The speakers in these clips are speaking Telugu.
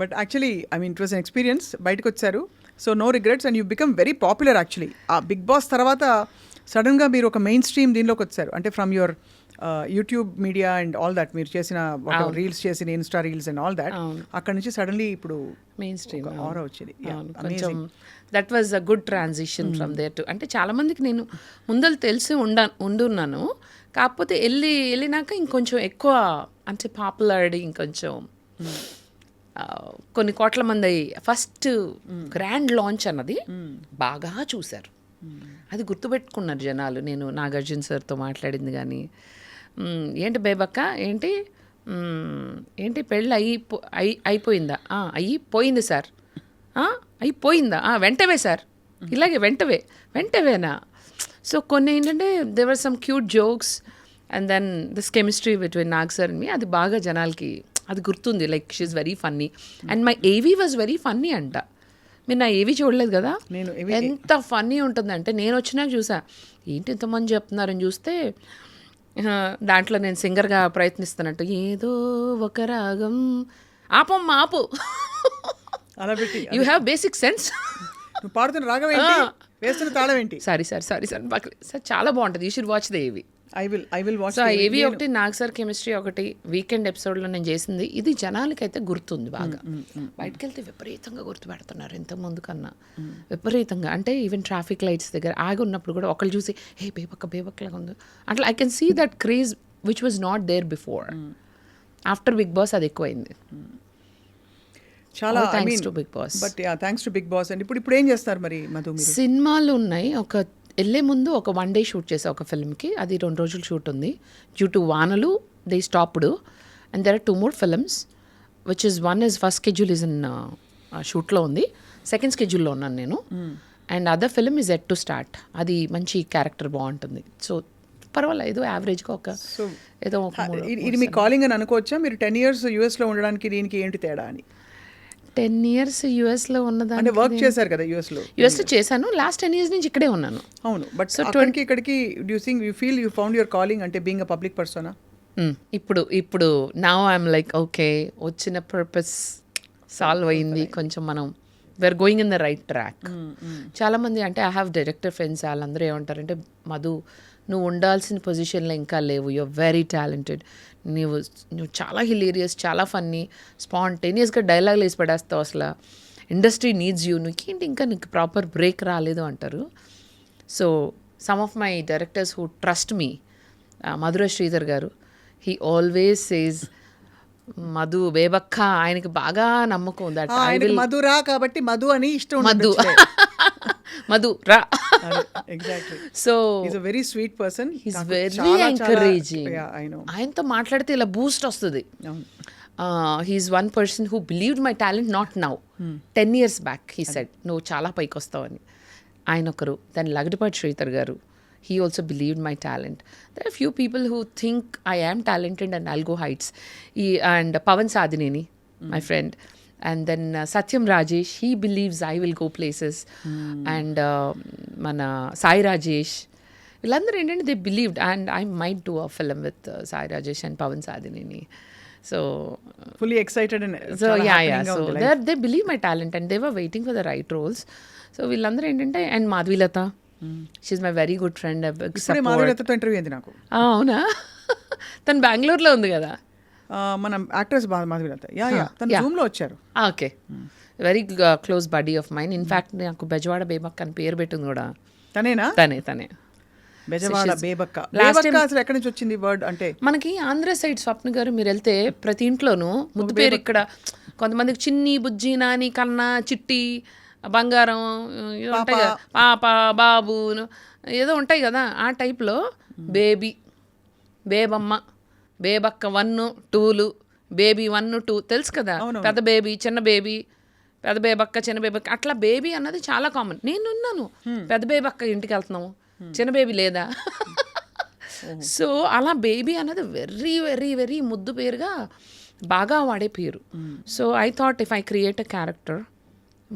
But actually I mean it was an experience. బయటకు వచ్చారు, so no regrets and you become very popular actually. ఆ బిగ్ బాస్ తర్వాత సడన్గా మీరు ఒక మెయిన్ స్ట్రీమ్ దీనిలోకి వచ్చారు, అంటే from your YouTube media and all that, మీరు చేసిన రీల్స్ చేసిన Insta reels and all that, అక్కడ నుంచి సడన్లీ ఇప్పుడు మెయిన్ స్ట్రీమ్ ఆరా వచ్చింది. కొంచెం that was a good transition from there to. అంటే చాలామందికి నేను ముందర తెలిసి ఉండున్నాను, కాకపోతే వెళ్ళినాక ఇంకొంచెం ఎక్కువ అంటే పాపులారిటీ ఇంకొంచెం కొన్ని కోట్ల మంది ఫస్ట్ గ్రాండ్ లాంచ్ అన్నది బాగా చూశారు. అది గుర్తుపెట్టుకున్నారు జనాలు. నేను నాగార్జున సార్తో మాట్లాడింది కానీ, ఏంటి బేబక్క ఏంటి పెళ్ళి అయిపోయిందా, అయిపోయింది సార్, అయిపోయిందా, వెంటవే సార్, ఇలాగే వెంటవేనా. సో కొన్ని ఏంటంటే there were some cute jokes and then this chemistry between Nag sir and me, అది బాగా జనాలకి అది గుర్తుంది. Like she's very funny and my ఏవీ వాజ్ వెరీ ఫన్నీ అంట. మీరు నా ఏవీ చూడలేదు కదా, ఎంత ఫన్నీ ఉంటుందంటే నేను వచ్చినాక చూసా ఏంటి ఇంతమంది చెప్తున్నారని చూస్తే దాంట్లో నేను సింగర్గా ప్రయత్నిస్తున్నట్టు ఏదో ఒక రాగం ఆపు అలా పెట్టి యూ హ్యావ్ బేసిక్ సెన్స్. పాడుతున్న రాగం ఏంటి, వేస్తున్న తాళం ఏంటి. సారీ సార్ చాలా బాగుంటుంది, యూ షుడ్ వాచ్ ద ఏవీ. I will watch. సో ఏవి ఒకటి, నాగ్ సార్ కెమిస్ట్రీ ఒకటి, వీకెండ్ ఎపిసోడ్లో నేను చేసింది, ఇది జనాలకైతే గుర్తుంది బాగా. బయటకు వెళ్తే విపరీతంగా గుర్తుపెడుతున్నారు ఇంతకుముందు కన్నా, విపరీతంగా. అంటే ఈవెన్ ట్రాఫిక్ లైట్స్ దగ్గర ఆగి ఉన్నప్పుడు కూడా ఒకళ్ళు చూసి హే బేబక్కలాగా ఉంది అట్లా. I can see that craze which was not there before. After Bigg Boss అది ఎక్కువైంది. చాలా thanks to Bigg Boss. But thanks to Bigg Boss. And ఇప్పుడు ఏం చేస్తారు మరి మధు? సినిమాలు ఉన్నాయి. వెళ్ళే ముందు ఒక 1 day షూట్ చేసా ఒక ఫిల్మ్కి, అది 2 రోజులు షూట్ ఉంది. డ్యూ టు వానలు they stopped and there are 2 more films which is one is first schedule is in షూట్లో ఉంది, సెకండ్ స్కెడ్యూల్లో ఉన్నాను నేను. And other film is yet to start. అది మంచి క్యారెక్టర్ బాగుంటుంది. సో పర్వాలేదు, యావరేజ్గా ఒక ఏదో ఇది మీ కాలింగ్ అని అనుకోవచ్చా? మీరు 10 years యూఎస్లో ఉండడానికి దీనికి ఏంటి తేడా అని? 10 years యూఎస్లో ఉన్నదాన్ని వర్క్ చేశారు కదా యూఎస్లో చేశాను. లాస్ట్ 10 years నుంచి ఇక్కడే ఉన్నాను. అవును, బట్ సో 20 ఇక్కడికి do you think you feel you found your calling, అంటే బీయింగ్ అ పబ్లిక్ పర్సనా? ఇప్పుడు నౌ ఐఎమ్ లైక్ ఓకే, వచ్చిన పర్పస్ సాల్వ్ అయింది కొంచెం, మనం we're going in the right track. చాలామంది అంటే ఐ హ్యావ్ డైరెక్టర్ ఫ్రెండ్స్, వాళ్ళందరూ ఏమంటారంటే మధు నువ్వు ఉండాల్సిన పొజిషన్లో ఇంకా లేవు, యూఆర్ వెరీ టాలెంటెడ్, నువ్వు చాలా హిలేరియస్, చాలా ఫన్నీ, స్పాంటేనియస్గా డైలాగులు వేసి పడేస్తావు, అసలు ఇండస్ట్రీ నీడ్స్ యూ, నీకేంటి ఇంకా నీకు ప్రాపర్ బ్రేక్ రాలేదు అంటారు. So some of my directors who trust me, Madhura Sreedhar garu, he always says Madhu బేబక్క, ఆయనకి బాగా నమ్మకం దట్ ఐ విల్ మధురా కాబట్టి మధు అని ఇష్టం, మధు రా. Exactly. So is a very sweet person, he's very encouraging. ఆయనతో మాట్లాడితే ఇలా బూస్ట్ వస్తుంది. He's one person who believed my talent, not now, 10 years back he said నువ్వు చాలా పైకి వస్తావని. ఆయన ఒకరు. దాని లగడపాటి శ్రీధర్ గారు, he also believed my talent. There are few people who think I am talented and I'll go heights. And Pawan Sadineni, my friend. And then Satyam Rajesh, he believes I will go places. And mana Sai Rajesh. Villandaru endante they believed, and I might do a film with Sai Rajesh and Pawan Sadineni. So fully excited and so yeah. So they believe my talent and they were waiting for the right roles. So villandaru endante, and Madhvilata, she's my very good friend. మాధవీలతతో ఇంటర్వ్యూ అయింది నాకు. అవునా? తను బెంగళూరులో ఉంది కదా, మన యాక్ట్రెస్ మాధవీలత. తను జూమ్లో వచ్చారు. Okay, very close buddy of mine. In fact నాకు బెజవాడ బేబక్క అని పేరు పెట్టింది కూడా తనేనా? తనే బెజవాడ బేబక్క. అసలు ఎక్కడి నుంచి వచ్చింది వర్డ్? అంటే మనకి ఆంధ్ర సైడ్ స్వప్న గారు మీరు వెళ్తే ప్రతి ఇంట్లోనూ ముద్దు పేరు. ఇక్కడ కొంతమందికి చిన్ని, బుజ్జి, నాని, కన్నా, చిట్టి, బంగారం ఉంటాయి కదా, పాప, బాబు ఏదో ఉంటాయి కదా, ఆ టైప్లో బేబీ, బేబమ్మ, బేబక్క 1, 2, బేబీ 1, 2 తెలుసు కదా. పెద్ద బేబీ, చిన్న బేబీ, పెద్ద బేబక్క, చిన్న బేబక్క, అట్లా బేబీ అన్నది చాలా కామన్. నేనున్నాను, పెద్ద బేబక్క ఇంటికి వెళ్తున్నాము, చిన్న బేబీ లేదా. సో అలా బేబీ అన్నది వెరీ వెరీ వెరీ ముద్దు పేరుగా బాగా వాడే పేరు. So I thought if I create a character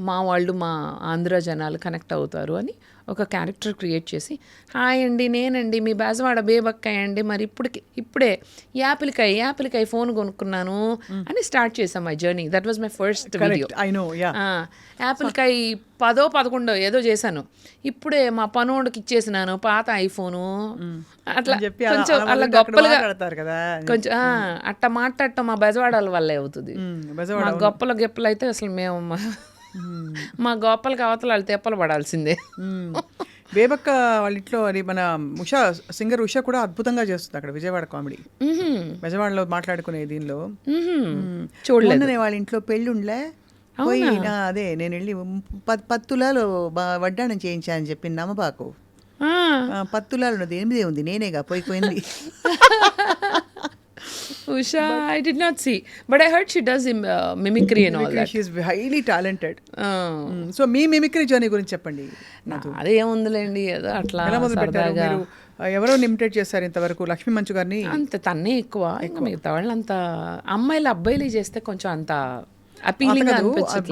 మా వాళ్ళు మా ఆంధ్ర జనాలు కనెక్ట్ అవుతారు అని ఒక క్యారెక్టర్ క్రియేట్ చేసి, హాయ్ అండి నేనండి మీ బెజవాడ బేబక్కాయ అండి, మరి ఇప్పుడే యాపిల్కాయ ఫోన్ కొనుక్కున్నాను అని స్టార్ట్ చేసాం my journey. That was my first video. I know, yeah. యాపిల్కాయ 10-11 ఏదో చేశాను, ఇప్పుడే మా పనోడికి ఇచ్చేసినాను పాత ఐఫోను అట్లా చెప్పి కొంచెం అలా అలా మొదలుపెట్టి గొప్పలుగా మాట్లాడతారు కదా. కొంచెం అట్ట మాట్లాడటం మా బెజవాడల వల్లే అవుతుంది. బెజవాడ, మా గొప్పలు అయితే అసలు మేము మా గొప్పలకి అవతల వాళ్ళు తెప్పలు పడాల్సిందే. బేబక్క వాళ్ళ ఇంట్లో అది మన ఉషా సింగర్ ఉషా కూడా అద్భుతంగా చేస్తుంది అక్కడ విజయవాడ కామెడీ. బెజవాడలో మాట్లాడుకునే దీనిలో చూడలేదు. వాళ్ళ ఇంట్లో పెళ్ళుండ్లే పోయి అదే నేను వెళ్ళి 10 తులాలు వడ్డాణం చేయించా అని చెప్పింది నమ్మబాకు. 10 తులాలు ఉన్నది 8 ఉంది, నేనేగా పోయింది. Usha, I did not see, but I heard she does mimicry and all that. She is highly talented. So me mimicry journey గురించి చెప్పండి. అదేముందిలేండి, ఏదో అట్లా ఎలా మొదలు పెట్టారు మీరు? ఎవరో ఇమిటేట్ చేశారు ఇంతవరకు? లక్ష్మీ మంచు గారిని అంత తన్నే ఎక్కువ, మిగతా వాళ్ళు అంత అమ్మాయిలు అబ్బాయిలు చేస్తే కొంచెం అంత అపీలింగ్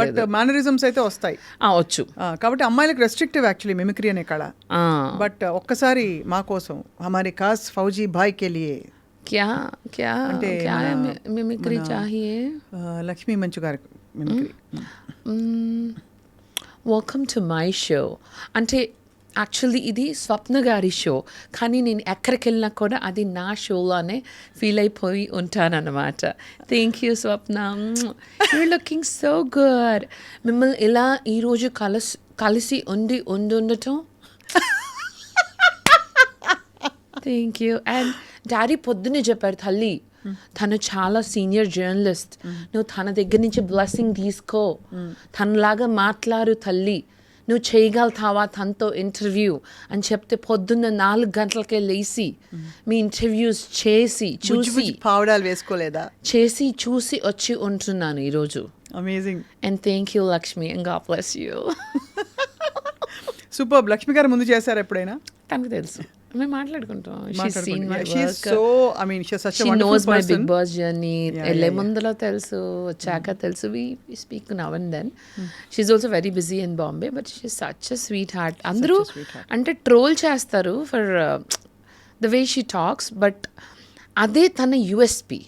బట్ మేనరిజమ్స్ అయితే వస్తాయి వచ్చు. కాబట్టి అమ్మాయిలకు రెస్ట్రిక్టివ్ యాక్చువల్లీ మిమిక్రీ అనే కళ. బట్ ఒక్కసారి మా కోసం హమారీ ఖాస్ ఫౌజీ భాయ్ కే లియే क्या क्या क्या मिमिक्री चाहिए? లక్ష్మీ మంచు గారి mimicry. Welcome to my show అంటే యాక్చువల్లీ ఇది స్వప్న గారి షో, కానీ నేను ఎక్కడికి వెళ్ళినా కూడా అది నా షోలోనే ఫీల్ అయిపోయి ఉంటానన్నమాట. Thank you Swapna, your looking so good. మిమ్మల్ని ఇలా ఈరోజు కలిసి ఉండటం థ్యాంక్ యూ. అండ్ డాడీ పొద్దున్నే చెప్పారు, తల్లి తను చాలా సీనియర్ జర్నలిస్ట్, నువ్వు తన దగ్గర నుంచి బ్లెస్సింగ్ తీసుకో, తనలాగా మాట్లాడు తల్లి, నువ్వు చేయగలుగుతావా తనతో ఇంటర్వ్యూ అని చెప్తే పొద్దున్న 4 గంటలకే లేచి మీ ఇంటర్వ్యూస్ చేసి చూసి పావడాలు వేసుకోలేదా? చేసి చూసి వచ్చి ఉంటున్నాను ఈరోజు. Amazing. And thank you Lakshmi, and God bless you. Super. Lakshmi గారు ముందు చేశారు ఎప్పుడైనా? తనకు తెలుసు, మేము మాట్లాడుకుంటాం. బిగ్ బాస్ జర్నీ వెళ్ళే ముందులో తెలుసు, వచ్చాక తెలుసు. We speak now and then. She's also very busy in Bombay, but she such a sweet heart. అందరూ అంటే ట్రోల్ చేస్తారు for the way she talks, but అదే తన USP.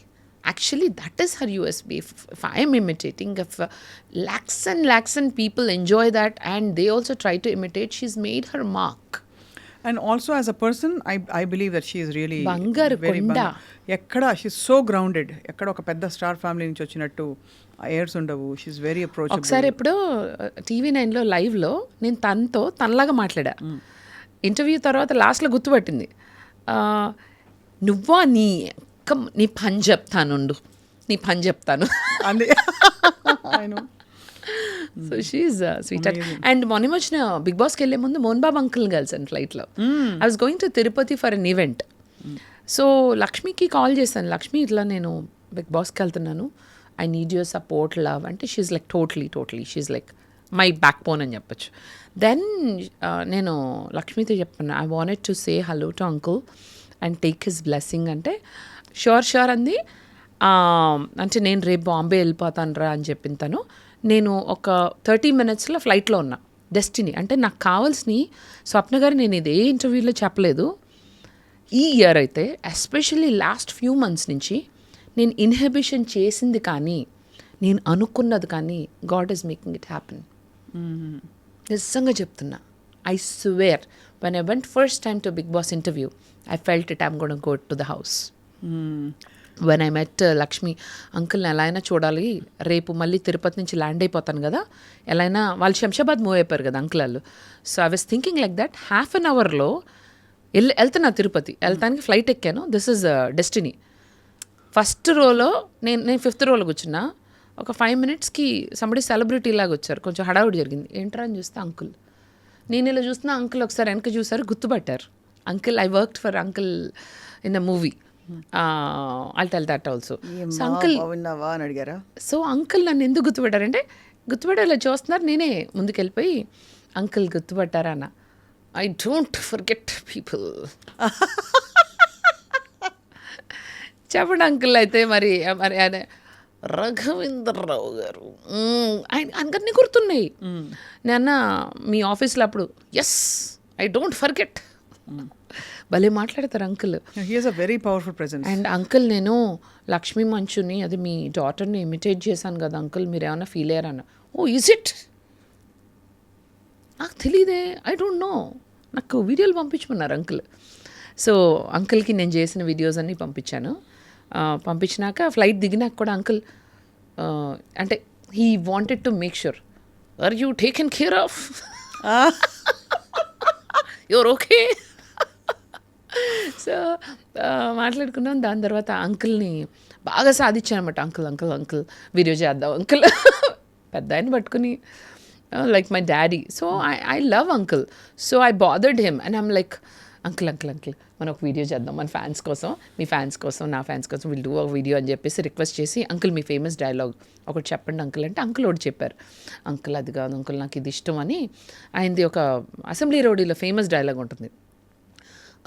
Actually, that is her USB. If I am imitating, if lakhs and people enjoy that and they also try to imitate, she's made her mark. And also as a person, I believe that she is really Bangaru konda. Ekkada she's so grounded. Ekkada oka pedda star family nunchi vachinattu airs undavu. She's very approachable. ఒకసారి ఎప్పుడో TV9 లో లైవ్ లో నేను తనలాగా మాట్లాడా. ఇంటర్వ్యూ తర్వాత లాస్ట్లో గుర్తుపట్టింది, నువ్వా నీ పని చెప్తానుండు, నీ పని చెప్తాను. So she sweet. అండ్ మొన్న వచ్చిన బిగ్ బాస్కి వెళ్ళే ముందు మోహన్ బాబు అంకుల్ని కలిసాను ఫ్లైట్లో. I was going to Tirupati for an event. So లక్ష్మికి కాల్ చేశాను, లక్ష్మి ఇట్లా నేను బిగ్ బాస్కి వెళ్తున్నాను, I need your support love అంటే she's like totally she's like my backbone అని చెప్పచ్చు. దెన్ నేను లక్ష్మితో చెప్పాను, I wanted to say hello to uncle and take his blessing అంటే షూర్ అంది. అంటే నేను రేపు బాంబే వెళ్ళిపోతాను రా అని చెప్పిన తను. నేను ఒక 30 minutesలో ఫ్లైట్లో ఉన్నా. డెస్టినీ అంటే నాకు కావాల్సినవి స్వప్న గారు నేను ఇదే ఇంటర్వ్యూలో చెప్పలేదు. ఈ ఇయర్ అయితే ఎస్పెషల్లీ లాస్ట్ ఫ్యూ మంత్స్ నుంచి నేను ఇన్హిబిషన్ చేసింది కానీ నేను అనుకున్నది కానీ God is making it happen. నిజంగా చెప్తున్నా, I swear when I went first time to Big Boss interview, I felt it, I'm going to go to the house. When I met Lakshmi, అంకుల్ని ఎలా అయినా చూడాలి, రేపు మళ్ళీ తిరుపతి నుంచి ల్యాండ్ అయిపోతాను కదా, ఎలా అయినా వాళ్ళు శంషాబాద్ మూవ్ అయిపోయారు కదా అంకుల్ వాళ్ళు. So I was thinking like that, half an అవర్లో వెళ్తున్నా తిరుపతి, వెళ్తానికి ఫ్లైట్ ఎక్కాను. This is destiny. ఫస్ట్ రోలో నేను 5th రోలో కూర్చున్నా. ఒక 5 minutesకి సంబడి సెలబ్రిటీ లాగా వచ్చారు, కొంచెం హడావుడి జరిగింది. ఏంట్రా అని చూస్తే అంకుల్. నేను ఇలా చూస్తున్నా, అంకుల్ ఒకసారి వెనక చూసారు, గుర్తుపట్టారు. Uncle, I worked for uncle in a movie, I'll tell that also. So uncle అని అడిగారా? సో అంకుల్ నన్ను ఎందుకు గుర్తుపట్టారంటే, గుర్తుపట్టేలా చూస్తున్నారు. నేనే ముందుకెళ్ళిపోయి అంకుల్ గుర్తుపట్టారా అన్న. I don't forget people. చెప్పండి అంకుల్. అయితే మరి అదే రఘవేంద్రరావు గారు ఆయన అందరినీ గుర్తున్నాయి. నాన్న మీ ఆఫీస్లో అప్పుడు ఎస్ ఐ డోంట్ ఫర్గెట్ భలే మాట్లాడతారు uncle. He has a very powerful presence. And uncle నేను లక్ష్మీ మంచుని అది మీ డాటర్ని ఇమిటేట్ చేశాను కదా అంకుల్, మీరు ఏమైనా ఫీల్ అయ్యారన్న. ఓ ఈజ్ ఇట్, నాకు తెలియదే, ఐ డోంట్ నో, నాకు వీడియోలు పంపించమన్నారు అంకుల్. సో అంకుల్కి నేను చేసిన వీడియోస్ అన్నీ పంపించాను. పంపించినాక ఫ్లైట్ దిగినాక కూడా అంకుల్ అంటే he wanted to make sure are you taken care of, your okay. So మాట్లాడుకున్నాం. దాని తర్వాత అంకుల్ని బాగా సాధించాను అనమాట. అంకుల్ అంకుల్ అంకుల్ వీడియో చేద్దాం అంకుల్ పెద్ద ఆయన పట్టుకుని like my daddy. So I love uncle. So I bothered him and I'm like uncle uncle uncle మనం ఒక వీడియో చేద్దాం మన ఫ్యాన్స్ కోసం, మీ ఫ్యాన్స్ కోసం, నా ఫ్యాన్స్ కోసం విల్ డూ ఒక వీడియో అని చెప్పేసి రిక్వెస్ట్ చేసి అంకుల్ మీ ఫేమస్ డైలాగ్ ఒకటి చెప్పండి అంకుల్ అంటే అంకుల్ ఒకటి చెప్పారు. అంకుల్ అది కాదు అంకుల్ నాకు ఇది ఇష్టం అని. ఆయనది ఒక అసెంబ్లీ రోడ్లో ఫేమస్ డైలాగ్ ఉంటుంది.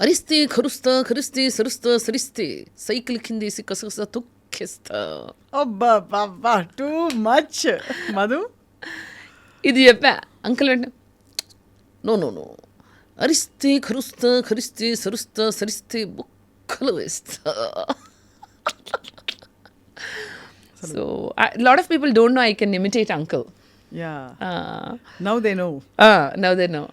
అరిస్తే కరుస్తా కరిస్తే సరుస్తా సరిస్తే సైకిల్ కిందేసి కసకస తొక్కేస్తా. అబ్బా బాబా టూ మచ్ మధు. ఇది చెప్పా అంకుల్ అంటే నో నో నో, అరిస్తే కరుస్తా కరిస్తే సరుస్తా సరిస్తే బుక్కలు వేస్తా. So lot of people don't know I can imitate uncle. Yeah. Now they know. Now they know.